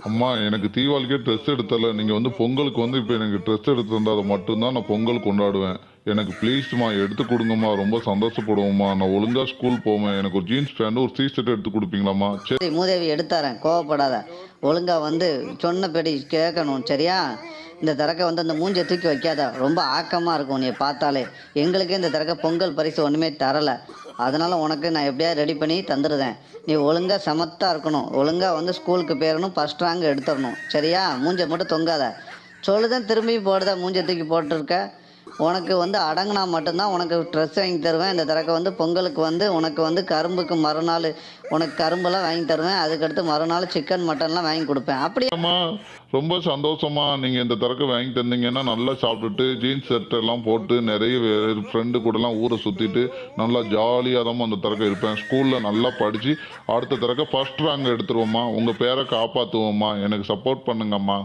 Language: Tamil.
அம்மா எனக்கு தீபாவளிக்கே ட்ரெஸ் எடுத்தல. நீங்க பொங்கலுக்கு இப்ப எனக்கு ட்ரெஸ் எடுத்து தந்தா அத மட்டும் தான் நான் பொங்கல் கொண்டாடுவேன். எனக்கு ப்ளீஸ்மா எடுத்து குடுங்கம்மா. ரொம்ப சந்தோஷப்படுவேன்ம்மா. நான் ஒழுங்கா ஸ்கூல் போவேன். எனக்கு ஒரு ஜீன்ஸ் பேண்ட், ஒரு ஷர்ட் எடுத்து குடுப்பீங்களாம்மா? சரி. சரி மூதேவி எடுத்தாரேன், கோவப்படாத. ஒழுங்கா சொன்னபடி கேட்கணும் சரியா? இந்த தடக்க அந்த மூஞ்சிய தூக்கி வைக்காத. ரொம்ப ஆக்கமா இருக்கும் உன்னைய பார்த்தாலே. எங்களுக்கே இந்த தடக்க பொங்கல் பரிசு ஒண்ணுமே தரல. அதனால உனக்கு நான் எப்படியாவது ரெடி பண்ணி தந்துருதேன். நீ ஒழுங்கா சமத்தா இருக்கணும். ஒழுங்கா ஸ்கூலுக்கு போயிறணும். First rank எடுத்துறணும். சரியா? மூஞ்சிய மட்டும் தொங்காத. சொல்லுதேன் திரும்பியும் போடுத. மூஞ்சிய தூக்கி போட்டுருக்க. உனக்கு அடங்குனா மட்டும்தான் உனக்கு ட்ரெஸ் வாங்கி தருவேன். இந்த தடக்க பொங்கலுக்கு உனக்கு கரும்புக்கு மறுநாள் உனக்கு கரும்பெல்லாம் வாங்கி தருவேன். அதுக்கடுத்து மறுநாள் சிக்கன், மட்டன்லாம் வாங்கி குடுப்பேன். அப்படியே அம்மா ரொம்ப சந்தோஷமா. நீங்க இந்த தடக்க வாங்கி தந்தீங்கன்னா, நல்லா சாப்பிட்டுட்டு ஜீன்ஸ் ஷர்ட் எல்லாம் போட்டு நெறைய ஃப்ரெண்டு கூடலாம் ஊர சுத்திட்டு, நல்லா ஜாலியா தாம்மா அந்த தடக்க இருப்பேன். ஸ்கூல்ல நல்லா படிச்சு, அடுத்த தடக்க ஃபர்ஸ்ட் ரேங்க் எடுத்துருவோம்மா. உங்க பேர காப்பாத்துவோம்மா. எனக்கு சப்போர்ட் பண்ணுங்கம்மா.